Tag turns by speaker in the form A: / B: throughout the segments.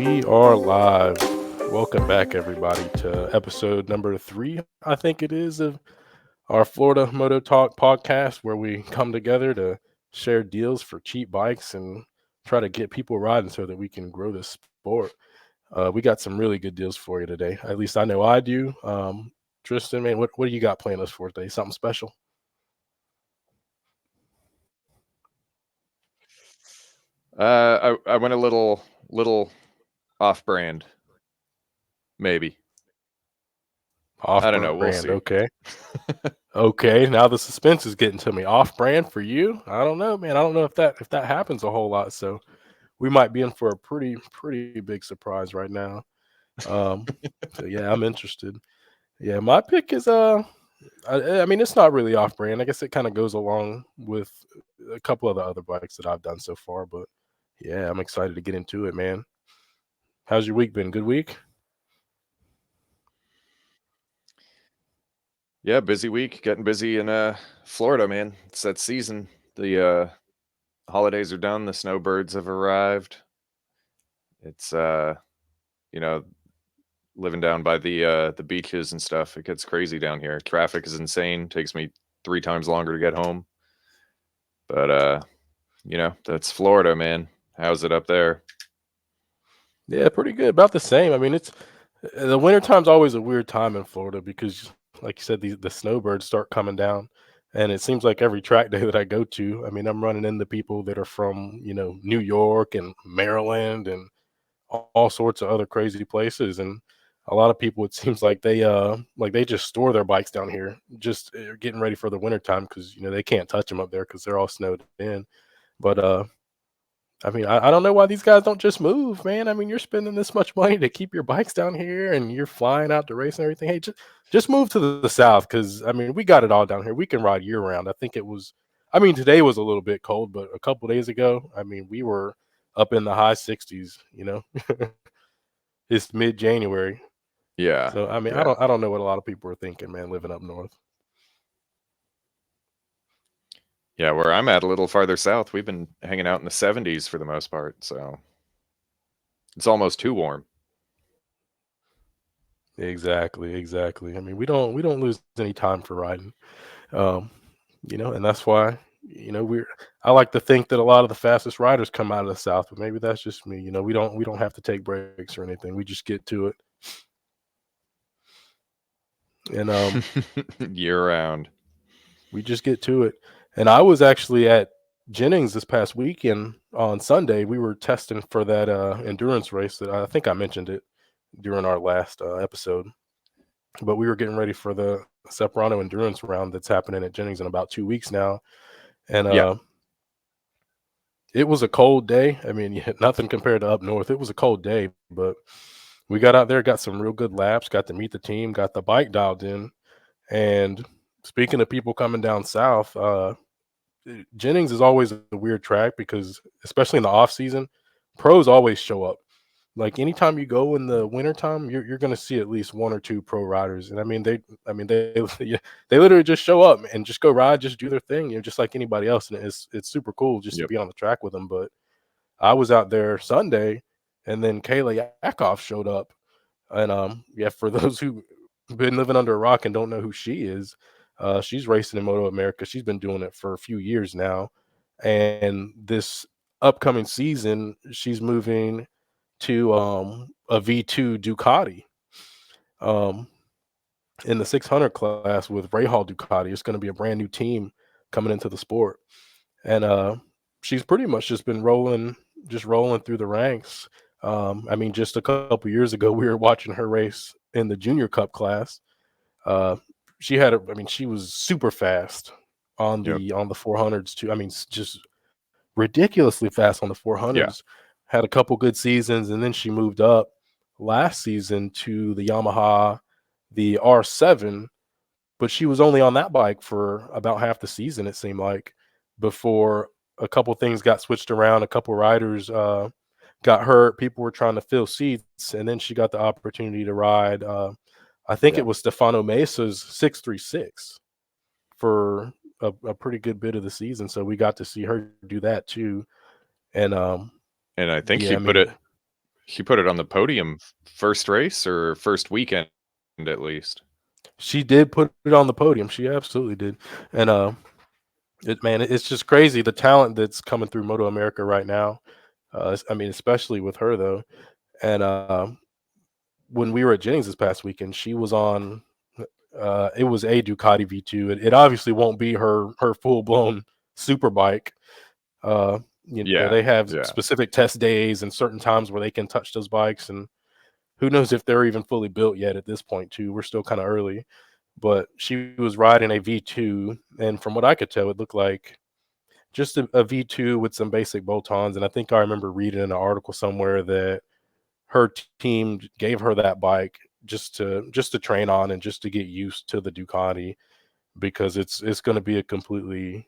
A: We are live. Welcome back, everybody, to episode number 3, I think it is, of our Florida Moto Talk podcast, where we come together to share deals for cheap bikes and try to get people riding so that we can grow this sport. We got some really good deals for you today. At least I know I do. Tristan, man, what do you got planned us for today? Something special?
B: I went a little off brand, maybe. I don't know. We'll
A: Off-brand,
B: see.
A: okay. Okay, now the suspense is getting to me. Off-brand for you? I don't know, man. I don't know if that happens a whole lot. So we might be in for a pretty big surprise right now. Um, so yeah, I'm interested. Yeah, my pick is I mean it's not really off-brand. I guess it kind of goes along with a couple of the other bikes that I've done so far. But yeah, I'm excited to get into it, man. How's your week been? Good week?
B: Yeah, busy week. Getting busy in Florida, man. It's that season. The holidays are done. The snowbirds have arrived. It's you know, living down by the beaches and stuff. It gets crazy down here. Traffic is insane. Takes me 3 times longer to get home. But that's Florida, man. How's it up there?
A: Yeah, pretty good. About the same. I mean, it's the winter time's always a weird time in Florida because, like you said, the snowbirds start coming down, and it seems like every track day that I go to, I mean, I'm running into people that are from New York and Maryland and all sorts of other crazy places, and a lot of people it seems like they just store their bikes down here, just getting ready for the winter time because they can't touch them up there because they're all snowed in. But I mean, I don't know why these guys don't just move, man. I mean, you're spending this much money to keep your bikes down here and you're flying out to race and everything. Hey, just move to the south because, I mean, we got it all down here. We can ride year round. I think it was, I mean, today was a little bit cold, but a couple days ago, I mean, we were up in the high 60s. It's mid January.
B: Yeah,
A: So, I mean, I
B: yeah.
A: don't know what a lot of people are thinking, man, living up north.
B: Yeah, where I'm at a little farther south, we've been hanging out in the 70s for the most part, so it's almost too warm.
A: Exactly, exactly. I mean, we don't lose any time for riding. Um, and that's why, we're I like to think that a lot of the fastest riders come out of the South, but maybe that's just me. We don't have to take breaks or anything. We just get to it. And
B: Year round.
A: we just get to it. And I was actually at Jennings this past weekend on Sunday. We were testing for that endurance race that I think I mentioned it during our last episode. But we were getting ready for the Separano endurance round that's happening at Jennings in about 2 weeks now. And
B: Yeah.
A: it was a cold day. I mean, nothing compared to up north. It was a cold day, but we got out there, got some real good laps, got to meet the team, got the bike dialed in. And speaking of people coming down south, Jennings is always a weird track because, especially in the off season, pros always show up. Like anytime you go in the wintertime, you're going to see at least one or two pro riders, and I mean they yeah, they literally just show up and just go ride, just do their thing, just like anybody else, and it's super cool just to
B: Yep.
A: be on the track with them. But I was out there Sunday, and then Kayla Yakov showed up, and yeah, for those who been living under a rock and don't know who she is, she's racing in Moto America. She's been doing it for a few years now, and this upcoming season, she's moving to a V2 Ducati um, in the 600 class with Rahal Ducati. It's going to be a brand new team coming into the sport, and she's pretty much just rolling through the ranks. I mean, just a couple years ago, we were watching her race in the Junior Cup class. Uh, I mean, she was super fast
B: Yep.
A: on the 400s too. I mean, just ridiculously fast on the
B: Yeah.
A: 400s. Had a couple good seasons, and then she moved up last season to the Yamaha, the R7, but she was only on that bike for about half the season, it seemed like, before a couple things got switched around. A couple riders got hurt. People were trying to fill seats, and then she got the opportunity to ride. I think it
B: Yep.
A: was Stefano Mesa's 636 for a pretty good bit of the season. So we got to see her do that too. And
B: And I think
A: yeah,
B: she
A: I
B: put
A: mean,
B: it She put it on the podium first race or first weekend at least.
A: She did put it on the podium. She absolutely did. And it's just crazy the talent that's coming through Moto America right now. I mean, especially with her though. And when we were at Jennings this past weekend, she was on. It was a Ducati V2. It obviously won't be her full blown super bike.
B: Yeah,
A: They have
B: yeah.
A: specific test days and certain times where they can touch those bikes, and who knows if they're even fully built yet at this point. Too, we're still kind of early. But she was riding a V2, and from what I could tell, it looked like just a V2 with some basic bolt-ons. And I think I remember reading in an article somewhere that her team gave her that bike just to train on and just to get used to the Ducati because it's going to be a completely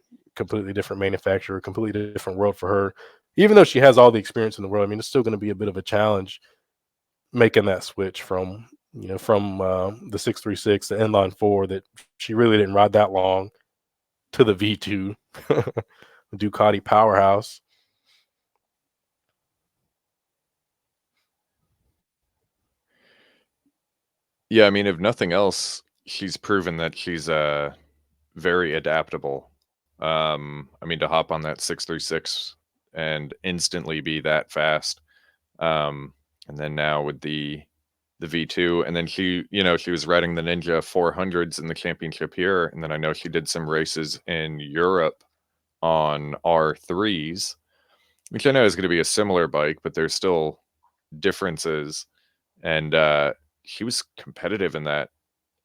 A: different manufacturer, completely different world for her. Even though she has all the experience in the world, I mean, it's still going to be a bit of a challenge making that switch from the 636 the inline four that she really didn't ride that long to the V2 Ducati powerhouse.
B: Yeah, I mean, if nothing else, she's proven that she's very adaptable. I mean, to hop on that 636 and instantly be that fast. And then now with the V2, and then she was riding the Ninja 400s in the championship here, and then I know she did some races in Europe on R3s, which I know is going to be a similar bike, but there's still differences. And she was competitive in that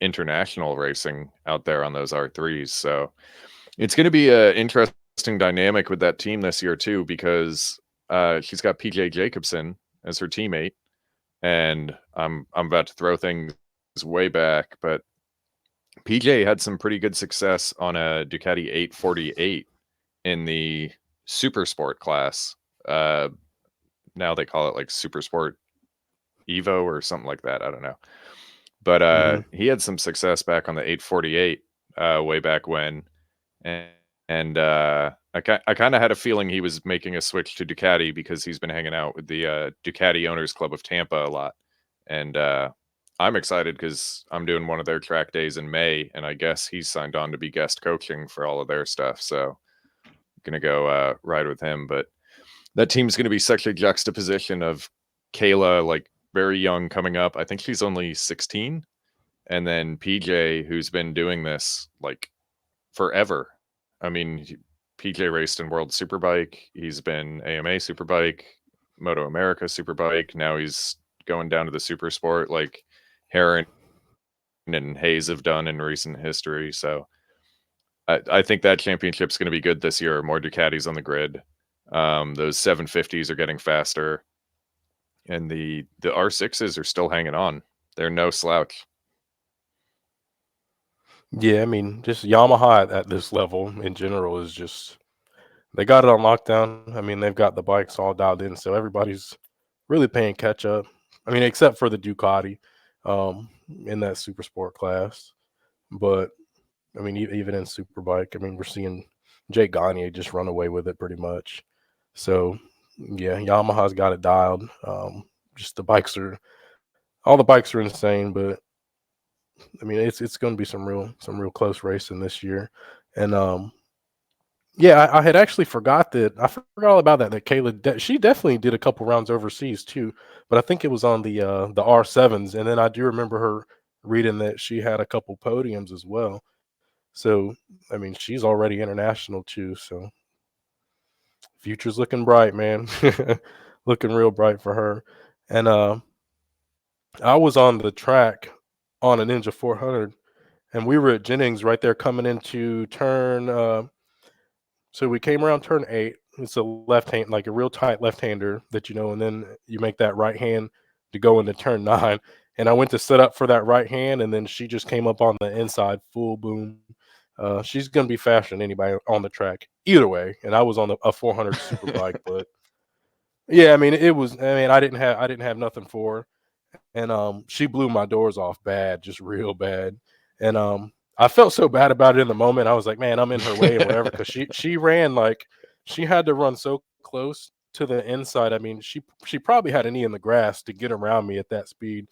B: international racing out there on those R3s. So it's going to be an interesting dynamic with that team this year too, because she's got PJ Jacobson as her teammate, and I'm about to throw things way back, but PJ had some pretty good success on a Ducati 848 in the super sport class. Uh, Now they call it like super sport Evo or something like that. I don't know. But
A: Hmm.
B: he had some success back on the 848 way back when, and, I kind of had a feeling he was making a switch to Ducati because he's been hanging out with the Ducati Owners Club of Tampa a lot, and I'm excited because I'm doing one of their track days in May, and I guess he's signed on to be guest coaching for all of their stuff. So I'm gonna go ride with him, but that team's going to be such a juxtaposition of Kayla, like very young coming up. I think she's only 16. And then PJ, who's been doing this like forever. I mean, PJ raced in World Superbike. He's been AMA Superbike, Moto America Superbike. Now he's going down to the Super Sport like Heron and Hayes have done in recent history. So I think that championship's going to be good this year. More Ducatis on the grid. Those 750s are getting faster, and the R6s are still hanging on. They're no slouch.
A: Yeah, I mean, just Yamaha at this level in general is just they got it on lockdown. I mean, they've got the bikes all dialed in, so everybody's really paying catch up. I mean, except for the Ducati um, in that super sport class. But I mean, even in superbike, I mean, we're seeing Jake Gagne just run away with it pretty much. So yeah, Yamaha's got it dialed. Just the bikes are all the bikes are insane, but I mean, it's going to be some real close racing this year, and yeah, I had actually I forgot all about that. That Kayla, she definitely did a couple rounds overseas too, but I think it was on the R7s, and then I do remember her reading that she had a couple podiums as well. So I mean, she's already international too. So future's looking bright, man, looking real bright for her. And I was on the track on a Ninja 400, and we were at Jennings right there coming into turn. So we came around turn 8. It's a left hand, like a real tight left hander that and then you make that right hand to go into turn 9. And I went to set up for that right hand, and then she just came up on the inside, full boom. She's gonna be faster than anybody on the track, either way. And I was on a 400 super bike, but yeah, I mean, it was. I mean, I didn't have nothing for her, and she blew my doors off bad, just real bad. And I felt so bad about it in the moment. I was like, man, I'm in her way and whatever, because she ran like she had to run so close to the inside. I mean, she probably had a knee in the grass to get around me at that speed.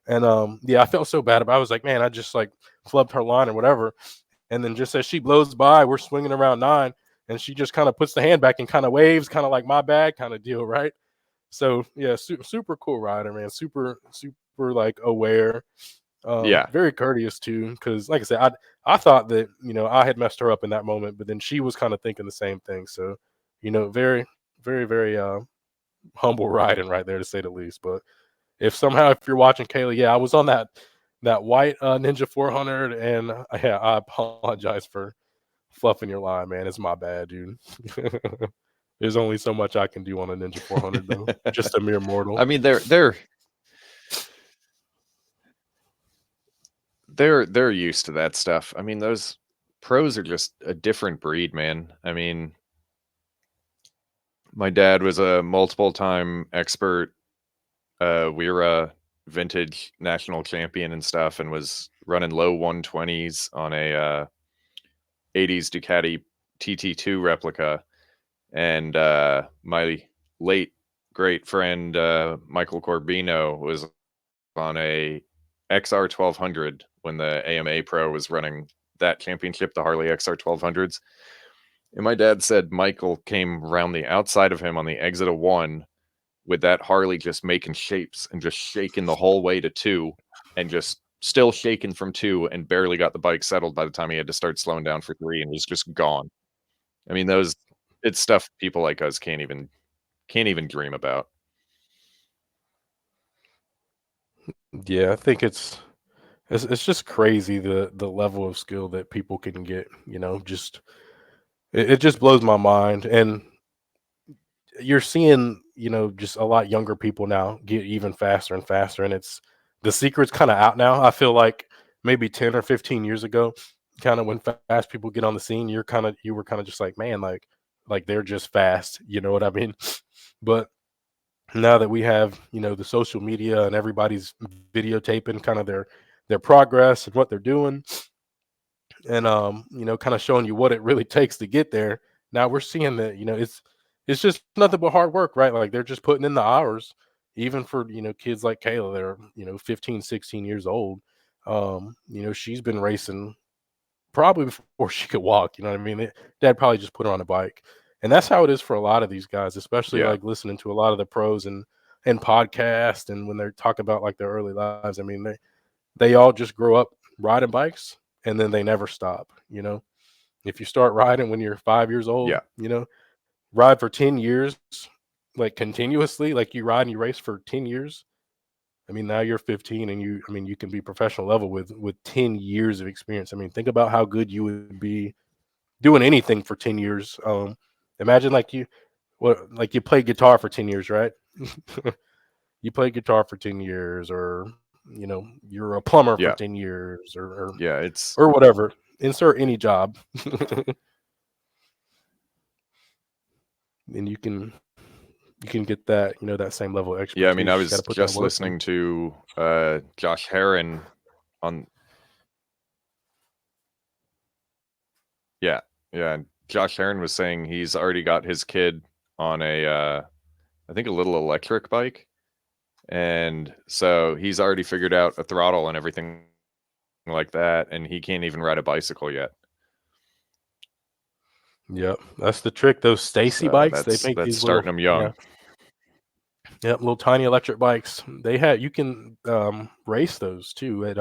A: And yeah, I felt so bad about it. I was like, man, I just like flubbed her line or whatever. And then just as she blows by, we're swinging around nine, and she just kind of puts the hand back and kind of waves, kind of like my bad kind of deal, right? So yeah, super cool rider, man. Super like aware,
B: Yeah.
A: very courteous too. Because like I said, I thought that I had messed her up in that moment, but then she was kind of thinking the same thing. So very humble riding right there to say the least. But if you're watching Kayla, yeah, I was on that white Ninja 400, and yeah, I apologize for fluffing your line, man. It's my bad, dude. There's only so much I can do on a Ninja 400, though. Just a mere mortal.
B: I mean, they're used to that stuff. I mean, those pros are just a different breed, man. I mean, my dad was a multiple time expert. We were a vintage national champion and stuff, and was running low 120s on a 80s Ducati TT2 replica. And my late great friend Michael Corbino was on a XR 1200 when the AMA Pro was running that championship, the Harley XR 1200s. And my dad said Michael came around the outside of him on the exit of one with that Harley just making shapes and just shaking the whole way to two, and just still shaking from two, and barely got the bike settled by the time he had to start slowing down for three, and was just gone. I mean, it's stuff people like us can't even dream about.
A: Yeah, I think it's just crazy the level of skill that people can get. Just it just blows my mind. And you're seeing just a lot younger people now get even faster and faster, and it's the secret's kind of out now. I feel like maybe 10 or 15 years ago, kind of when fast people get on the scene, you were kind of just like, man, like they're just fast, you know what I mean? But now that we have the social media, and everybody's videotaping kind of their progress and what they're doing, and kind of showing you what it really takes to get there. Now we're seeing that it's just nothing but hard work, right? Like they're just putting in the hours, even for kids like Kayla. They're 15, 16 years old. She's been racing probably before she could walk. You know what I mean? Dad probably just put her on a bike, and that's how it is for a lot of these guys, especially
B: Yeah.
A: like listening to a lot of the pros and podcast, and when they're talking about like their early lives. I mean, they all just grow up riding bikes, and then they never stop. If you start riding when you're 5 years old,
B: Yeah.
A: ride for 10 years, like continuously, like you ride and you race for 10 years. I mean, now you're 15, and you can be professional level with 10 years of experience. I mean, think about how good you would be doing anything for 10 years. Imagine like you play guitar for 10 years, right? You play guitar for 10 years, or you're a plumber for
B: Yeah.
A: 10 years,
B: Yeah. It's
A: or whatever. Insert any job. And you can get that same level of
B: Yeah. I mean,
A: expertise.
B: I
A: You just got
B: was
A: to put that
B: just
A: work in.
B: listening to Josh Heron on. Yeah. Yeah. Josh Heron was saying he's already got his kid on a I think a little electric bike. And so he's already figured out a throttle and everything like that, and he can't even ride a bicycle yet.
A: Yep, that's the trick. Those Stacy
B: So
A: bikes, they make
B: that's
A: these little,
B: starting them
A: yeah,
B: young.
A: yep, little tiny electric bikes. You can race those too at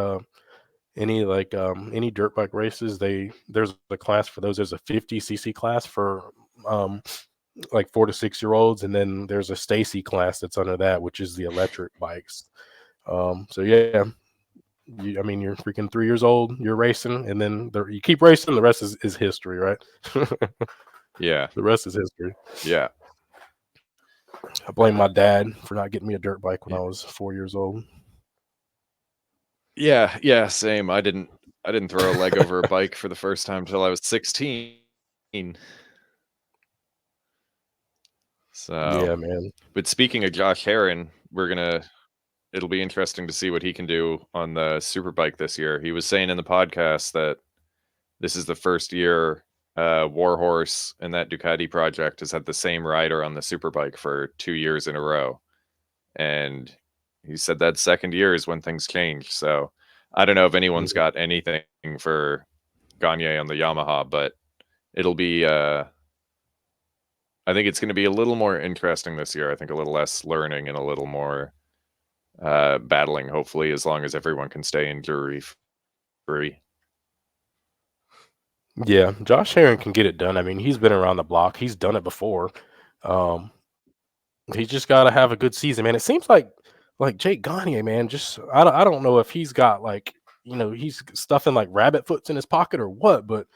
A: any dirt bike races. There's a class for those. There's a 50cc class for um like 4 to 6 year olds, and then there's a Stacy class that's under that, which is the electric bikes. So yeah, I mean, you're freaking 3 years old, you're racing, and then you keep racing. The rest is history, right?
B: Yeah.
A: The rest is history.
B: Yeah.
A: I blame my dad for not getting me a dirt bike when
B: Yeah.
A: I was 4 years old.
B: Yeah. Yeah. Same. I didn't throw a leg over a bike for the first time till I was 16. So,
A: Yeah, man.
B: but speaking of Josh Heron, it'll be interesting to see what he can do on the Superbike this year. He was saying in the podcast that this is the first year Warhorse and that Ducati project has had the same rider on the superbike for 2 years in a row, and he said that second year is when things change. So I don't know if anyone's
A: Mhm.
B: got anything for Gagne on the Yamaha, but it'll be. I think it's going to be a little more interesting this year. I think a little less learning and a little more battling. Hopefully, as long as everyone can stay injury free.
A: Yeah, Josh Herring can get it done. I mean, he's been around the block. He's done it before. Um, he just got to have a good season, man. It seems like Jake Gagne, man. Just I don't know if he's got like he's stuffing like rabbit foots in his pocket or what, but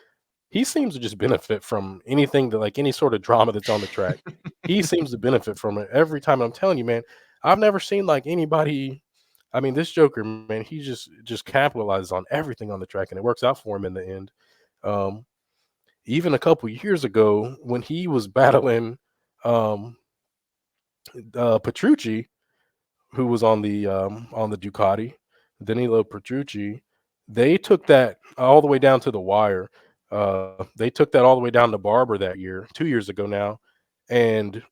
A: he seems to just benefit from anything that like any sort of drama that's on the track. He seems to benefit from it every time. I'm telling you, man. I've never seen like anybody. I mean, this Joker, man, he just capitalizes on everything on the track, and it works out for him in the end. Um, Even a couple years ago when he was battling um, Petrucci, who was on the Ducati, Danilo Petrucci, they took that all the way down to the wire. They took that all the way down to Barber that year, 2 years ago now, and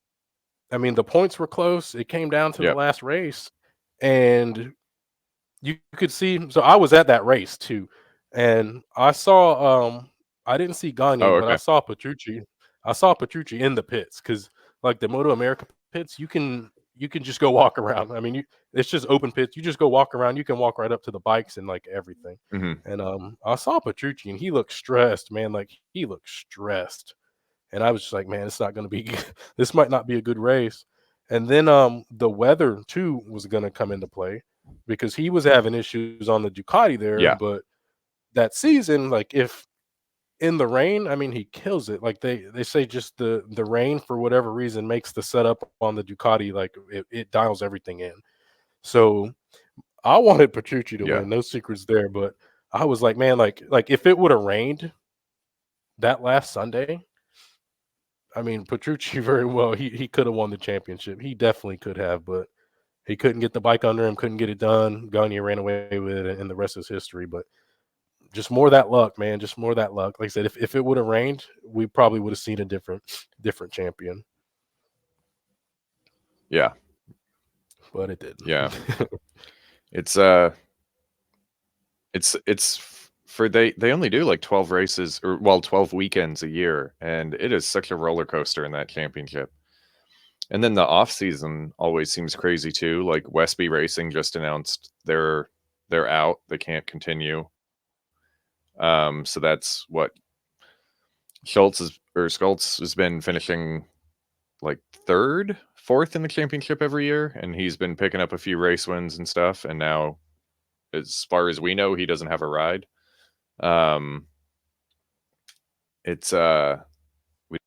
A: I mean the points were close. It came down to the
B: Yep.
A: last race, and you could see. So I was at that race too, and I saw. I didn't see Gagne,
B: Oh,
A: but I
B: okay.
A: saw Petrucci. I saw Petrucci in the pits because, like the Moto America pits, you can just go walk around. I mean, it's just open pits. You just go walk around. You can walk right up to the bikes and like everything.
B: Hmm.
A: And I saw Petrucci, and he looked stressed, man. Like he looked stressed. And I was just like, man, it's not going to be good. This might not be a good race. And then the weather too was going to come into play because he was having issues on the Ducati there,
B: Yeah.
A: but that season, like if in the rain, I mean, he kills it. Like they say, just the rain for whatever reason makes the setup on the Ducati like it dials everything in. So I wanted Petrucci to
B: Yeah.
A: win. No secrets there, but I was like, man, like if it would have rained that last Sunday, I mean, Petrucci very well, he could have won the championship. He definitely could have, but he couldn't get the bike under him, couldn't get it done. Gagne ran away with it, and the rest is history. But just more that luck, man. Just more that luck. Like I said, if it would have rained, we probably would have seen a different champion,
B: Yeah.
A: but it didn't.
B: Yeah. It's for they only do like 12 races, or well, 12 weekends a year, and it is such a roller coaster in that championship. And then the off season always seems crazy too. Like Westby Racing just announced they're out. They can't continue. So that's what Schultz has been finishing like third, fourth in the championship every year, and he's been picking up a few race wins and stuff. And now, as far as we know, he doesn't have a ride. Um, it's we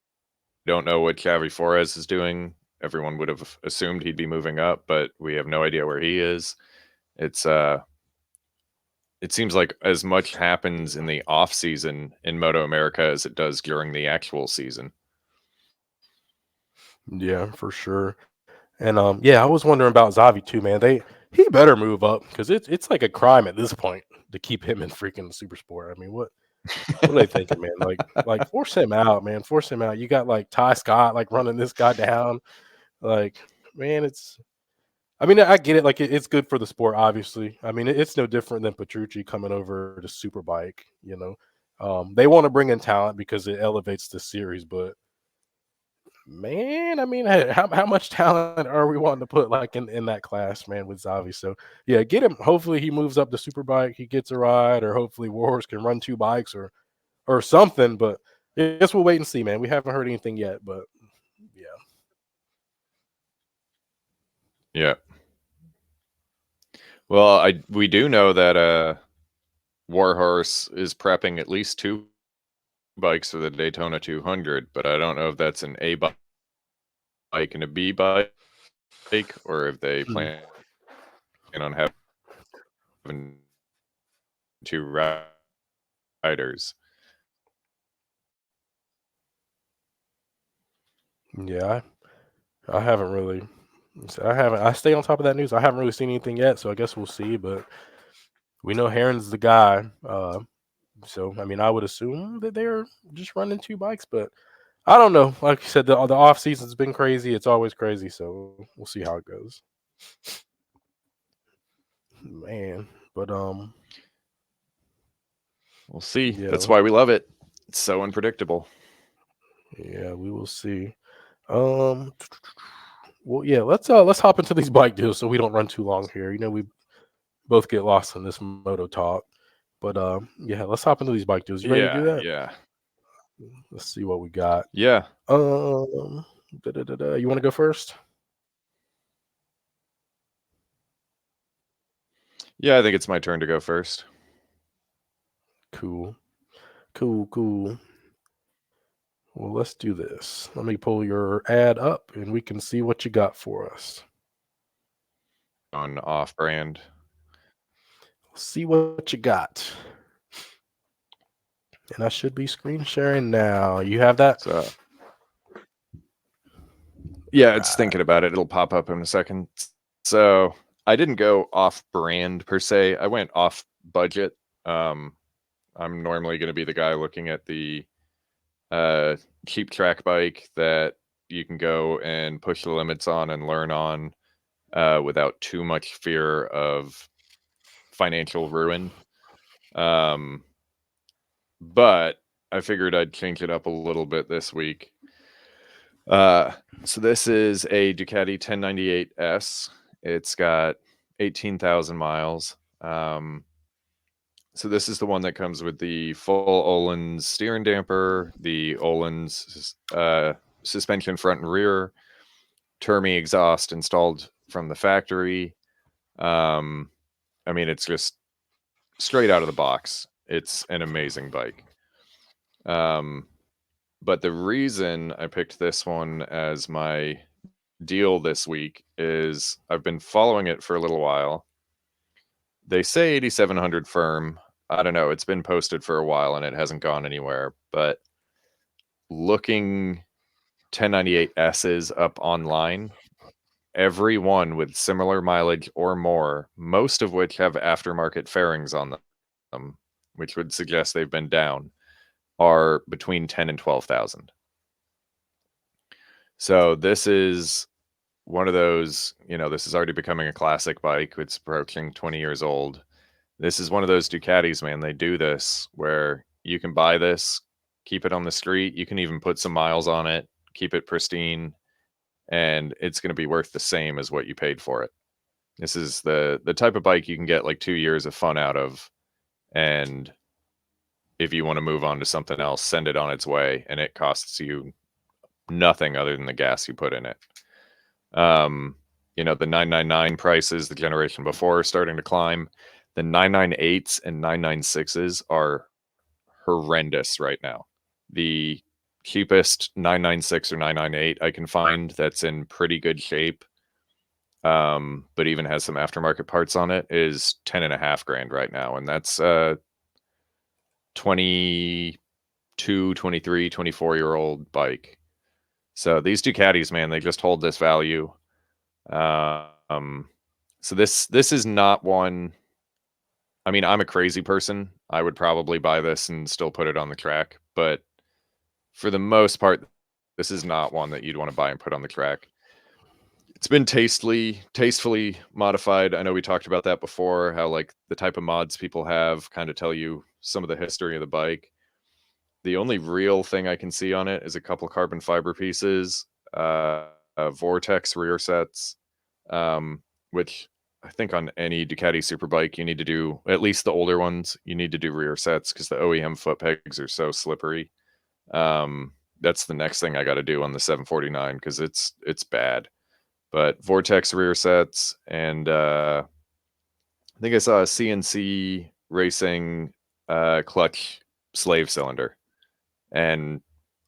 B: don't know what Xavi Flores is doing. Everyone would have assumed he'd be moving up, but we have no idea where he is. It's it seems like as much happens in the off season in Moto America as it does during the actual season.
A: Yeah, for sure. And yeah, I was wondering about Zavi too, man. He better move up because it's like a crime at this point to keep him in freaking super sport. I mean, what are they thinking, man? Like force him out, man. Force him out. You got like Ty Scott like running this guy down. Like, man, I mean, I get it. Like, it's good for the sport, obviously. I mean, it's no different than Petrucci coming over to Superbike. They want to bring in talent because it elevates the series. But man, I mean, how much talent are we wanting to put like in that class, man, with Zavi? So yeah, get him. Hopefully, he moves up to Superbike. He gets a ride, or hopefully Warhorse can run two bikes or something. But I guess we'll wait and see, man. We haven't heard anything yet, but yeah.
B: Yeah. Well, I we do know that Warhorse is prepping at least two bikes for the Daytona 200, but I don't know if that's an A bike and a B bike, or if they
A: Hmm.
B: plan on having two riders.
A: Yeah, I haven't really. So I haven't. I stay on top of that news. I haven't really seen anything yet, so I guess we'll see. But we know Heron's the guy. So I mean, I would assume that they're just running two bikes, but I don't know. Like you said, the off season's been crazy. It's always crazy, so we'll see how it goes. Man, but
B: We'll see.
A: yeah,
B: That's why we love it. It's so unpredictable.
A: yeah, we will see. Um, well, yeah, let's hop into these bike deals so we don't run too long here. You know, we both get lost in this moto talk, but yeah, let's hop into these bike deals. You ready to do
B: Yeah,
A: that?
B: yeah,
A: Let's see what we got.
B: yeah,
A: Um, You want to go first?
B: yeah. I think it's my turn to go first.
A: Cool, cool. Well, let's do this. Let me pull your ad up, and we can see what you got for us.
B: On off-brand.
A: See what you got. And I should be screen sharing now. You have that?
B: So yeah, it's
A: Alright.
B: thinking about it. It'll pop up in a second. So I didn't go off-brand per se. I went off budget. Um, I'm normally going to be the guy looking at the uh, cheap track bike that you can go and push the limits on and learn on without too much fear of financial ruin. Um, but I figured I'd change it up a little bit this week. So this is a Ducati 1098S. It's got 18,000 miles. So this is the one that comes with the full Öhlins steering damper, the Öhlins suspension front and rear, Termi exhaust installed from the factory. I mean, it's just straight out of the box. It's an amazing bike. But the reason I picked this one as my deal this week is I've been following it for a little while. They say 8,700 firm. I don't know. It's been posted for a while and it hasn't gone anywhere. But looking 1098S's up online, every one with similar mileage or more, most of which have aftermarket fairings on them, which would suggest they've been down, are between 10 and 12,000. So this is one of those, this is already becoming a classic bike. It's approaching 20 years old. This is one of those Ducatis, man. They do this where you can buy this, keep it on the street. You can even put some miles on it, keep it pristine, and it's going to be worth the same as what you paid for it. This is the type of bike you can get like 2 years of fun out of. And if you want to move on to something else, send it on its way, and it costs you nothing other than the gas you put in it. The 999 prices the generation before are starting to climb. The 998s and 996s are horrendous right now. The cheapest 996 or 998 I can find that's in pretty good shape, but even has some aftermarket parts on it, is 10.5 grand right now. And that's 22, 23, 24-year-old bike. So these Ducatis, man, they just hold this value. So this is not one. I mean, I'm a crazy person. I would probably buy this and still put it on the track, but for the most part, this is not one that you'd want to buy and put on the track. It's been tastefully modified. I know we talked about that before, how like the type of mods people have kind of tell you some of the history of the bike. The only real thing I can see on it is a couple carbon fiber pieces, Vortex rear sets, which I think on any Ducati Superbike you need to do, at least the older ones, you need to do rear sets because the OEM foot pegs are so slippery. That's the next thing I got to do on the 749 because it's bad. But Vortex rear sets, and I think I saw a CNC Racing clutch slave cylinder. And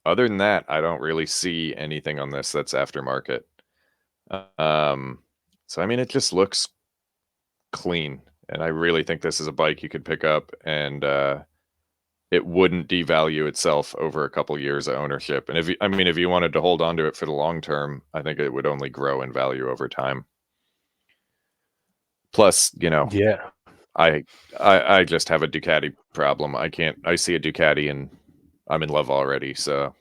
B: other than that, I don't really see anything on this that's aftermarket. So I mean, it just looks clean, and I really think this is a bike you could pick up, and it wouldn't devalue itself over a couple years of ownership. And if you wanted to hold on to it for the long term, I think it would only grow in value over time. Plus,
A: Yeah.
B: I I just have a Ducati problem. I can't. I see a Ducati and I'm in love already. So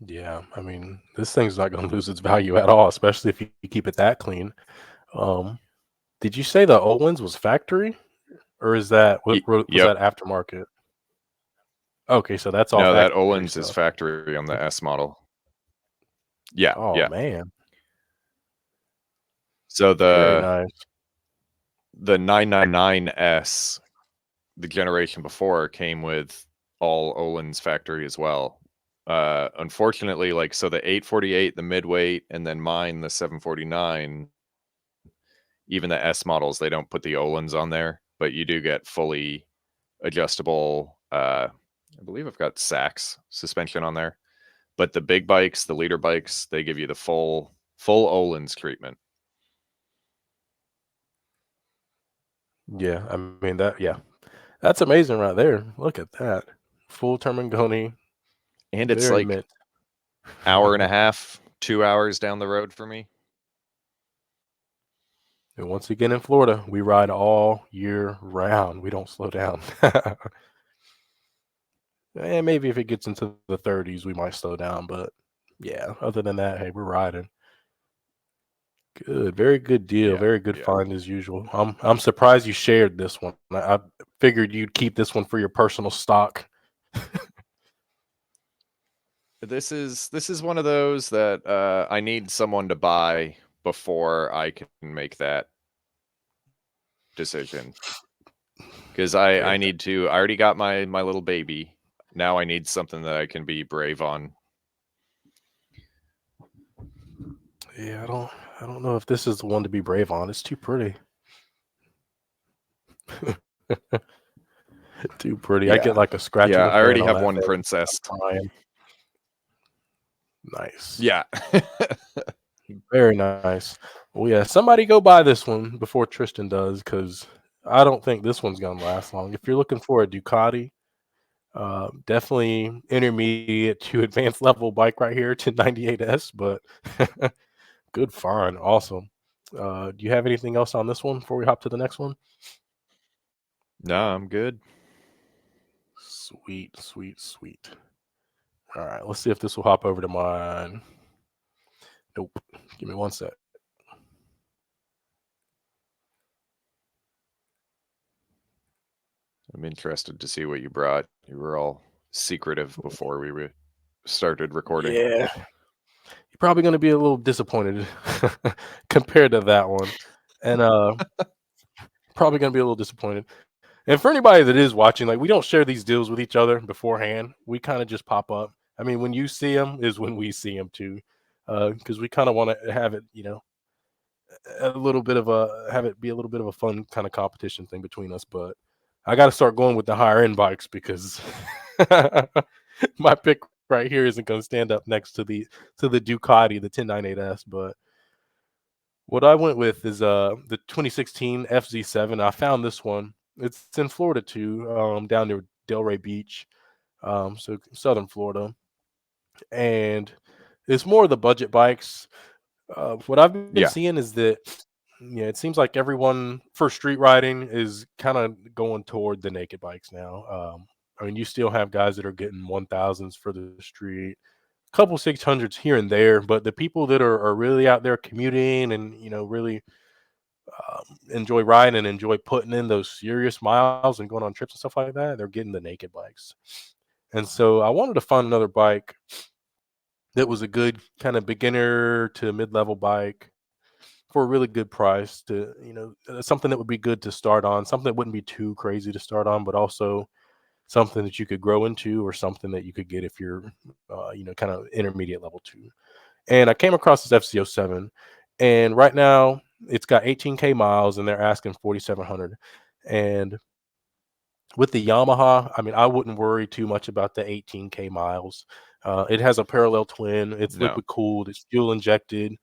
A: Yeah, I mean, this thing's not going to lose its value at all, especially if you keep it that clean. Um, did you say the Owens was factory, or is that was
B: yep.
A: that aftermarket? Okay, so that's all
B: No, that
A: factory
B: Olin's is
A: stuff.
B: factory on the S model. Yeah,
A: Oh
B: yeah.
A: man,
B: So
A: very nice.
B: the 999S, the generation before, came with all Olin's factory as well. Unfortunately, like so the 848, the midweight, and then mine, the 749, even the S models, they don't put the Olin's on there, but you do get fully adjustable. I believe I've got Sachs suspension on there, but the big bikes, the leader bikes, they give you the full Olin's treatment,
A: Yeah, I mean yeah, that's amazing right there. Look at that, full Termingoni,
B: and it's
A: very
B: like
A: mint.
B: hour and a half, 2 hours down the road for me.
A: And once again in Florida, we ride all year round. We don't slow down. And maybe if it gets into the 30s, we might slow down. But yeah, other than that, hey, we're riding. Good, very good deal,
B: Yeah,
A: very good
B: yeah.
A: find as usual. I'm surprised you shared this one. I figured you'd keep this one for your personal stock.
B: This is one of those that I need someone to buy before I can make that decision. Because
A: Okay.
B: I need to. I already got my little baby. Now I need something that I can be brave on.
A: Yeah, I don't know if this is the one to be brave on. It's too pretty. Too pretty. I get
B: Yeah,
A: like a scratch
B: yeah.
A: of the
B: I
A: fan
B: already
A: on
B: have
A: that
B: one
A: thing.
B: princess.
A: I'm crying. Nice.
B: Yeah.
A: Very nice. Well, yeah, somebody go buy this one before Tristan does, because I don't think this one's gonna last long. If you're looking for a Ducati, definitely intermediate to advanced level bike right here to 98S, but good find. Awesome. Do you have anything else on this one before we hop to the next one?
B: No, I'm good.
A: Sweet, sweet, sweet. All right, let's see if this will hop over to mine. Nope. Give me one sec.
B: I'm interested to see what you brought. You were all secretive before we started recording.
A: Yeah, you're probably going to be a little disappointed compared to that one, and probably going to be a little disappointed. And for anybody that is watching, like we don't share these deals with each other beforehand. We kind of just pop up. I mean, when you see them is when we see them too, because we kind of want to have it, a little bit of a have it be a little bit of a fun kind of competition thing between us. But I got to start going with the higher end bikes because my pick right here isn't going to stand up next to the Ducati, the 1098S. But what I went with is the 2016 FZ7. I found this one. It's in Florida too, down near Delray Beach, so southern Florida, and it's more of the budget bikes. What I've been
B: Yeah.
A: seeing is that yeah, it seems like everyone for street riding is kind of going toward the naked bikes now. I mean, you still have guys that are getting 1000s for the street, a couple 600s here and there, but the people that are really out there commuting and really enjoy riding and enjoy putting in those serious miles and going on trips and stuff like that, they're getting the naked bikes. And so I wanted to find another bike that was a good kind of beginner to mid-level bike for a really good price to, something that would be good to start on, something that wouldn't be too crazy to start on, but also something that you could grow into or something that you could get if you're, kind of intermediate level two. And I came across this FCO7, and right now it's got 18K miles, and they're asking 4,700. And with the Yamaha, I mean, I wouldn't worry too much about the 18K miles. It has a parallel twin. It's
B: No.
A: liquid cooled. It's fuel injected.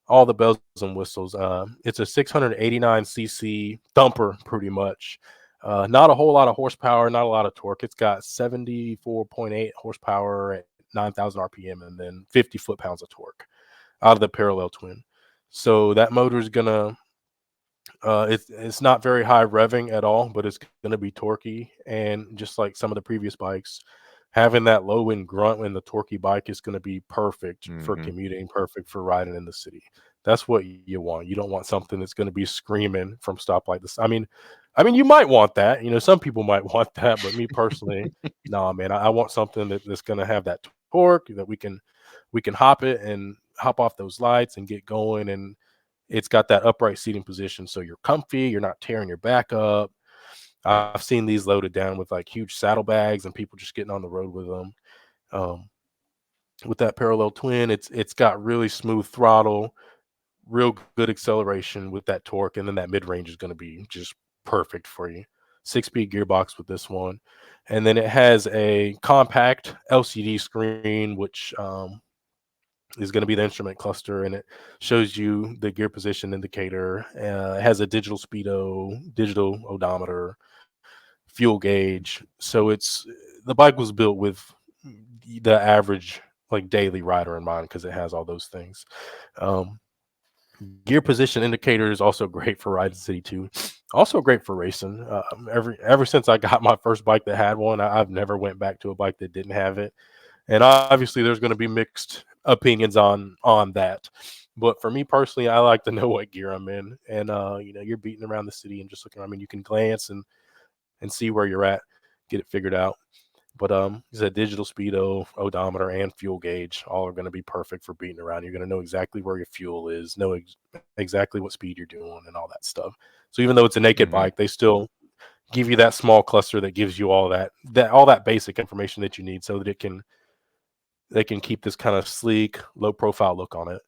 A: All the bells and whistles. It's a 689cc thumper, pretty much. Not a whole lot of horsepower, not a lot of torque. It's got 74.8 horsepower at 9,000 RPM, and then 50 foot-pounds of torque out of the parallel twin. So that motor is gonna It's not very high revving at all, but it's going to be torquey. And just like some of the previous bikes, having that low end grunt in the torquey bike is going to be perfect for
B: Hmm.
A: commuting, perfect for riding in the city. That's what you want. You don't want something that's going to be screaming from stoplight. This, I mean, you might want that. Some people might want that, but me personally, no, man. I want something that's going to have that torque that we can hop it and hop off those lights and get going. And it's got that upright seating position, so you're comfy. You're not tearing your back up. I've seen these loaded down with like huge saddlebags and people just getting on the road with them. Um, with that parallel twin, it's got really smooth throttle, real good acceleration with that torque, and then that mid range is going to be just perfect for you. 6-speed gearbox with this one, and then it has a compact LCD screen, which is going to be the instrument cluster, and it shows you the gear position indicator. It has a digital speedo, digital odometer, fuel gauge. So the bike was built with the average like daily rider in mind because it has all those things. Um, Gear position indicator is also great for riding city too. Also great for racing. Ever since I got my first bike that had one, I've never went back to a bike that didn't have it. And obviously there's going to be mixed opinions on that, but for me personally, I like to know what gear I'm in. And you're beating around the city and just looking, I mean, you can glance and see where you're at, get it figured out. But it's a digital speedo, odometer, and fuel gauge all are going to be perfect for beating around. You're going to know exactly where your fuel is, know exactly what speed you're doing and all that stuff. So even though it's a naked
B: Hmm.
A: bike, they still give you that small cluster that gives you all that basic information that you need so that they can keep this kind of sleek, low profile look on it.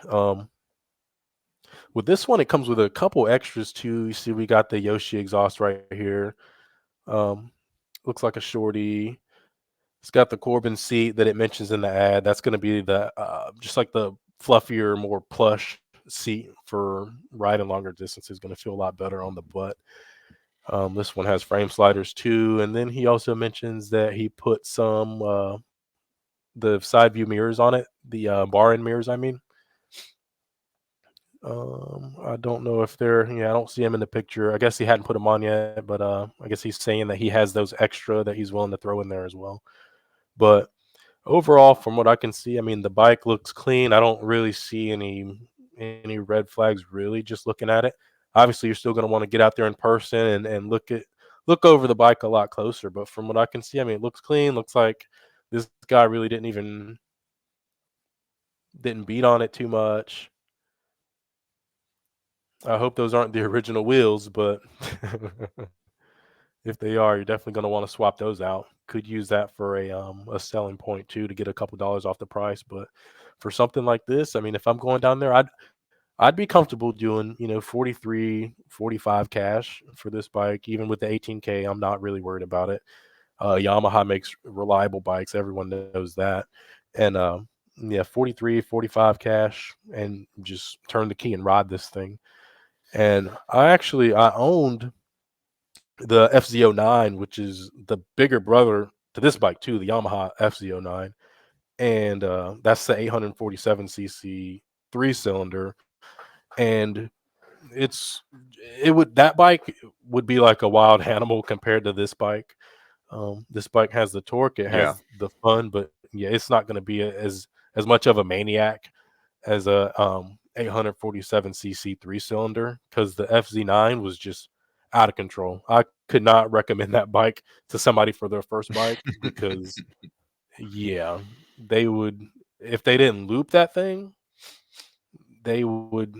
A: Um, with this one, it comes with a couple extras too. You see, we got the Yoshi exhaust right here. Um, looks like a shorty. It's got the Corbin seat that it mentions in the ad. That's going to be the just like the fluffier, more plush seat for riding longer distances. Going to feel a lot better on the butt. This one has frame sliders too, and then he also mentions that he put some the side view mirrors on it, the bar end mirrors. I mean, I don't know if they're yeah, I don't see him in the picture. I guess he hadn't put them on yet, but I guess he's saying that he has those extra that he's willing to throw in there as well. But overall, from what I can see, I mean, the bike looks clean. I don't really see any red flags really just looking at it. Obviously, you're still going to want to get out there in person and look over the bike a lot closer. But from what I can see, I mean, it looks clean. Looks like this guy really didn't beat on it too much. I hope those aren't the original wheels, but if they are, you're definitely going to want to swap those out. Could use that for a selling point too to get a couple dollars off the price. But for something like this, I mean, if I'm going down there, I'd be comfortable doing 43, 45 cash for this bike, even with the 18K. I'm not really worried about it. Yamaha makes reliable bikes. Everyone knows that. And yeah, 43, 45 cash, and just turn the key and ride this thing. And I owned the FZ09, which is the bigger brother to this bike too, the Yamaha FZ09, and that's the 847cc 3 cylinder, and it's it would that bike would be like a wild animal compared to this bike. This bike has the torque, it
B: Yeah.
A: has the fun, but yeah, it's not going to be as much of a maniac as a 847cc 3 cylinder because the FZ9 was just out of control. I could not recommend that bike to somebody for their first bike because yeah, they would if they didn't loop that thing, they would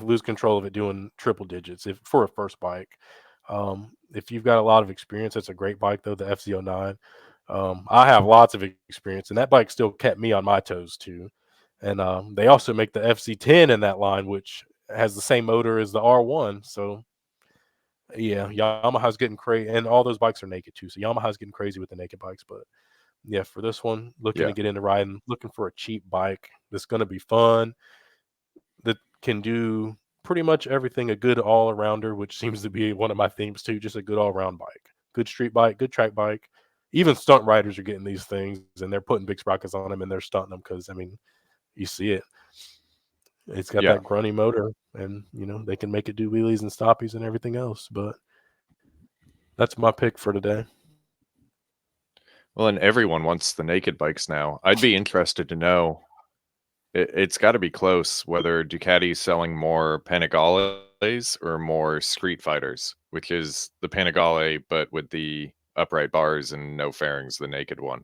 A: lose control of it doing triple digits if for a first bike. If you've got a lot of experience, it's a great bike though. The FZ09. I have lots of experience, and that bike still kept me on my toes too. And they also make the FC10 in that line, which has the same motor as the R1. So yeah, Yamaha's getting crazy, and all those bikes are naked too. So Yamaha's getting crazy with the naked bikes. But yeah, for this one, looking
B: Yeah.
A: to get into riding, looking for a cheap bike that's going to be fun, that can do pretty much everything a good all arounder, which seems to be one of my themes too. Just a good all around bike, good street bike, good track bike. Even stunt riders are getting these things, and they're putting big sprockets on them, and they're stunting them because I mean, you see it. It's got
B: Yeah.
A: that grunny motor, and they can make it do wheelies and stoppies and everything else. But that's my pick for today.
B: Well, and everyone wants the naked bikes now. I'd be interested to know. It's got to be close whether Ducati's selling more Panigales or more Street Fighters, which is the Panigale but with the upright bars and no fairings, the naked one.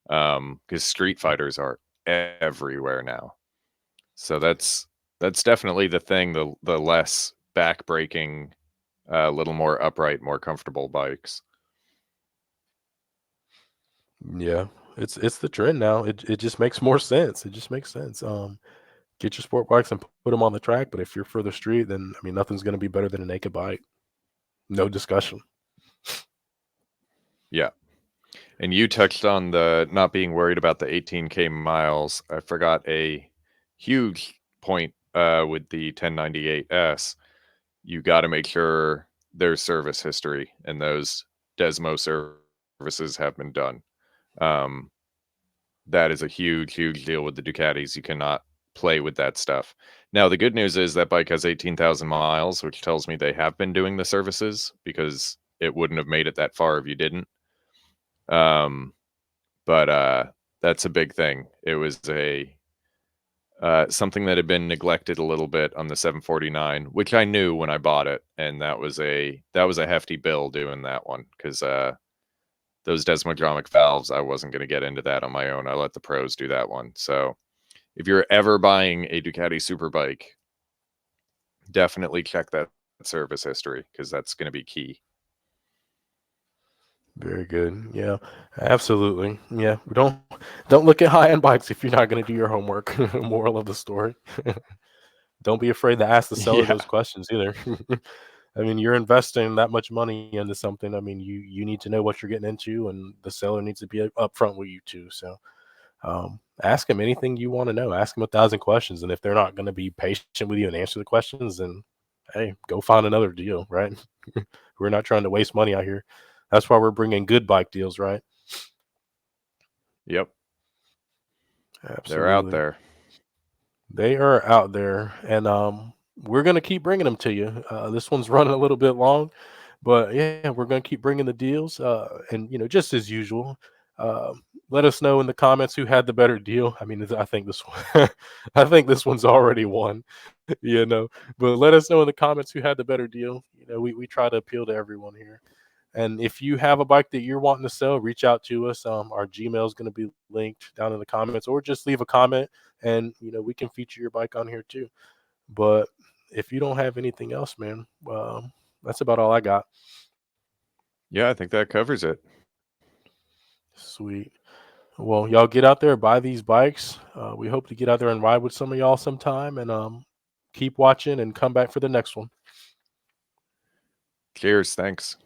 B: Because Street Fighters are everywhere now. So that's definitely the thing. The less back breaking, a little more upright, more comfortable bikes.
A: Yeah, it's the trend now. It just makes more sense. It just makes sense. Get your sport bikes and put them on the track. But if you're for the street, then I mean, nothing's going to be better than a naked bike. No discussion.
B: Yeah. And you touched on the not being worried about the 18K miles. I forgot a huge point with the 1098S. You got to make sure there's service history and those Desmo services have been done. Um, that is a huge, huge deal with the Ducatis. You cannot play with that stuff. Now, the good news is that bike has 18,000 miles, which tells me they have been doing the services because it wouldn't have made it that far if you didn't. Um, but that's a big thing. It was a something that had been neglected a little bit on the 749, which I knew when I bought it, and that was a hefty bill doing that one because those desmodromic valves, I wasn't going to get into that on my own. I let the pros do that one. So if you're ever buying a Ducati Superbike, definitely check that service history because that's going to be key.
A: Very good. Yeah, absolutely. Yeah, we don't look at high-end bikes if you're not going to do your homework. Moral of the story. Don't be afraid to ask the seller
B: Yeah.
A: those questions either. I mean, you're investing that much money into something. I mean, you need to know what you're getting into, and the seller needs to be upfront with you too. So, ask them anything you want to know. Ask them 1,000 questions, and if they're not going to be patient with you and answer the questions, then hey, go find another deal, right? We're not trying to waste money out here. That's why we're bringing good bike deals, right?
B: Yep. They're out
A: Absolutely.
B: there.
A: They are out there, and we're gonna keep bringing them to you. This one's running a little bit long, but yeah, we're gonna keep bringing the deals. And just as usual, uh, let us know in the comments who had the better deal. I mean, I think this one, I think this one's already won, But let us know in the comments who had the better deal. We try to appeal to everyone here. And if you have a bike that you're wanting to sell, reach out to us. Our Gmail is going to be linked down in the comments, or just leave a comment, and we can feature your bike on here too. But if you don't have anything else, man, that's about all I got.
B: Yeah, I think that covers it.
A: Sweet. Well, y'all get out there, buy these bikes. We hope to get out there and ride with some of y'all sometime, and keep watching and come back for the next one.
B: Cheers. Thanks.